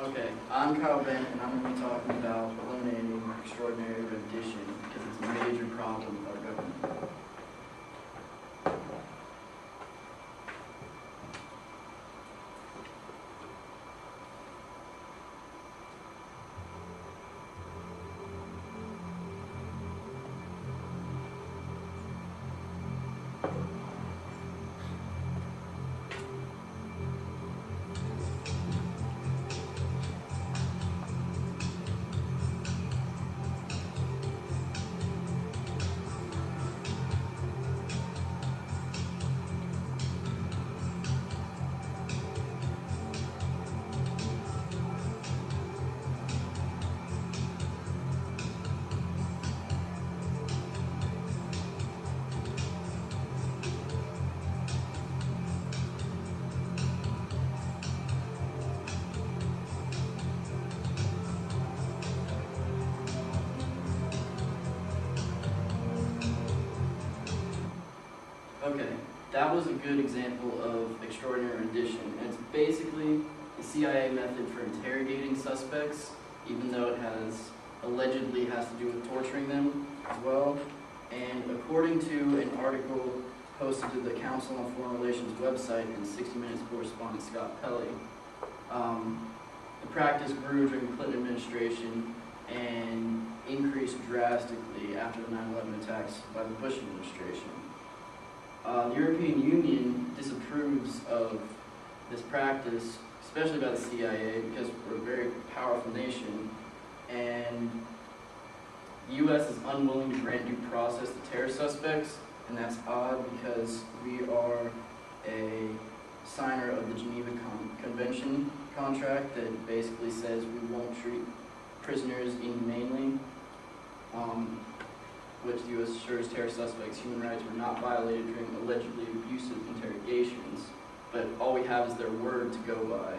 Okay, I'm Kyle Bent, and I'm going to be talking about eliminating extraordinary rendition because it's a major problem with our government. Okay, that was a good example of extraordinary rendition, and it's basically the CIA method for interrogating suspects, even though it allegedly has to do with torturing them as well. And according to an article posted to the Council on Foreign Relations website and 60 Minutes correspondent Scott Pelley, the practice grew during the Clinton administration and increased drastically after the 9/11 attacks by the Bush administration. The European Union disapproves of this practice, especially by the CIA, because we're a very powerful nation, and the U.S. is unwilling to grant due process to terror suspects, and that's odd because we are a signer of the Geneva Convention contract that basically says we won't treat prisoners inhumanely, which the U.S. assures terror suspects' human rights were not violated during allegedly abusive interrogations, but all we have is their word to go by.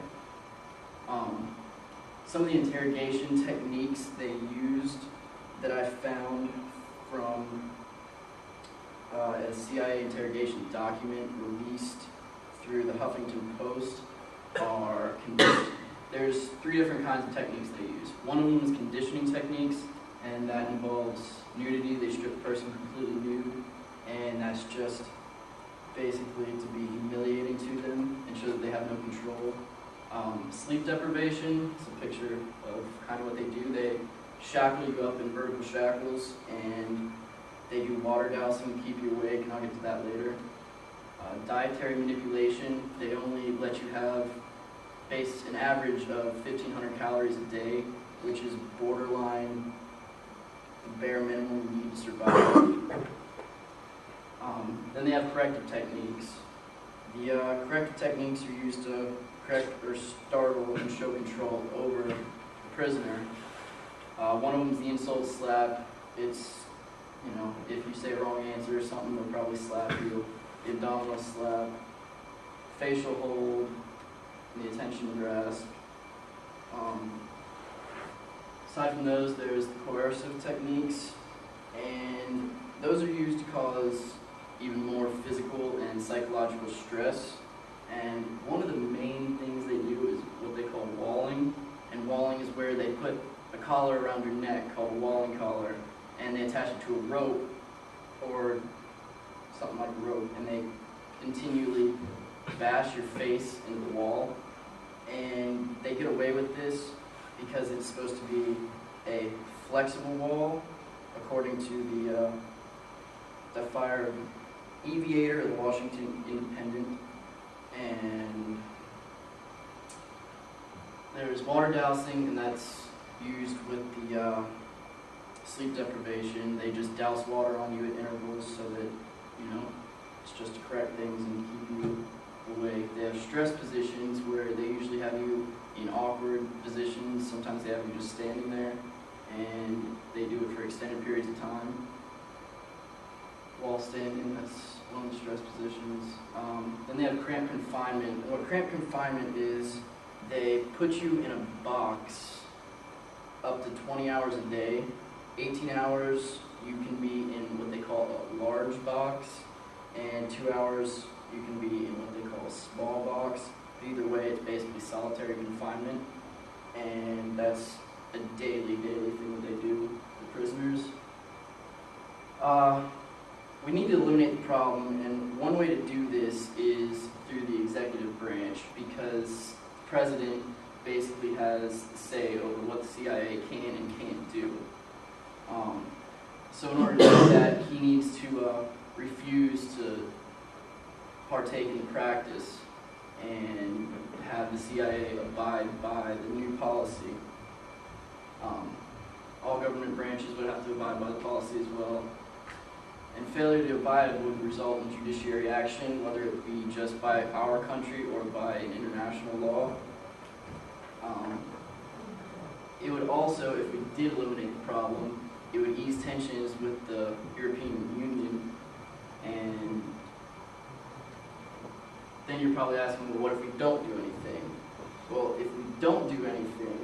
Some of the interrogation techniques they used that I found from a CIA interrogation document released through the Huffington Post are there's 3 different kinds of techniques they use. One of them is conditioning techniques, and that involves nudity. They strip the person completely nude, and that's just basically to be humiliating to them and show that they have no control. Sleep deprivation is a picture of kind of what they do. They shackle you up in vertical shackles, and they do water dousing to keep you awake, and I'll get to that later. Dietary manipulation, they only let you have an average of 1,500 calories a day, which is borderline the bare minimum you need to survive. Then they have corrective techniques. The corrective techniques are used to correct or startle and show control over the prisoner. One of them is the insult slap. It's, if you say a wrong answer or something, they'll probably slap you. The abdominal slap, facial hold, and the attention grasp. Aside from those, there's the coercive techniques, and those are used to cause even more physical and psychological stress. And one of the main things they do is what they call walling, and walling is where they put a collar around your neck called a walling collar, and they attach it to a rope or something like a rope, and they continually bash your face into the wall. And they get away with this because it's supposed to be a flexible wall, according to the Fire Aviator of the Washington Independent. And there's water dousing, and that's used with the sleep deprivation. They just douse water on you at intervals so that, it's just to correct things and keep you awake. They have stress positions where they usually have you in awkward positions. Sometimes they have you just standing there, and they do it for extended periods of time. While standing, that's one of the stress positions. Then they have cramped confinement. And what cramped confinement is, they put you in a box up to 20 hours a day. 18 hours you can be in what they call a large box, and 2 hours you can be in what they call a small box. Either way, it's basically solitary confinement. and that's a daily thing that they do with prisoners. We need to eliminate the problem, and one way to do this is through the executive branch, because the president basically has the say over what the CIA can and can't do. So in order to do that, he needs to refuse to partake in the practice and have the CIA abide by the new policy. All government branches would have to abide by the policy as well. And failure to abide would result in judiciary action, whether it be just by our country or by international law. It would also, if we did eliminate the problem, it would ease tensions with the European Union. And then you're probably asking, well, what if we don't do anything? Well, if we don't do anything,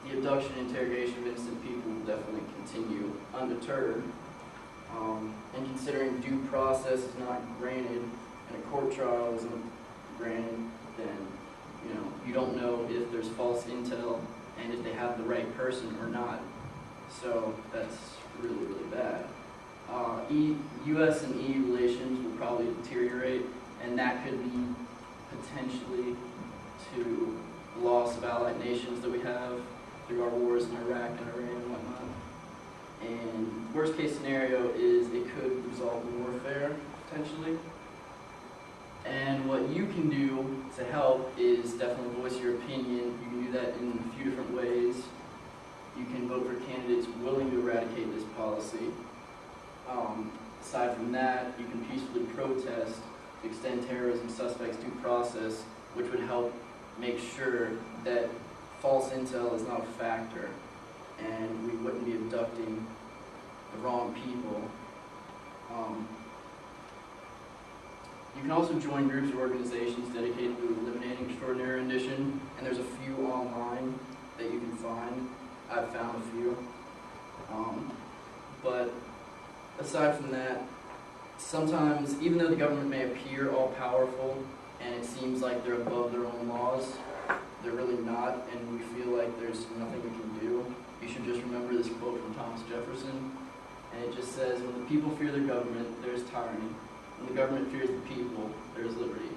the abduction and interrogation of innocent people will definitely continue undeterred. And considering due process is not granted and a court trial isn't granted, then you don't know if there's false intel and if they have the right person or not. So that's really, really bad. U.S. and EU relations will probably deteriorate, and that could lead potentially to loss of allied nations that we have through our wars in Iraq and Iran and whatnot. And worst case scenario is it could result in warfare, potentially. And what you can do to help is definitely voice your opinion. You can do that in a few different ways. You can vote for candidates willing to eradicate this policy. Aside from that, you can peacefully protest to extend terrorism suspects due process, which would help make sure that false intel is not a factor and we wouldn't be abducting the wrong people. You can also join groups or organizations dedicated to eliminating extraordinary rendition, and there's a few online that you can find. I've found a few. But aside from that, sometimes, even though the government may appear all-powerful and it seems like they're above their own laws, they're really not, and we feel like there's nothing we can do. You should just remember this quote from Thomas Jefferson, and it just says, "When the people fear their government, there's tyranny. When the government fears the people, there is liberty."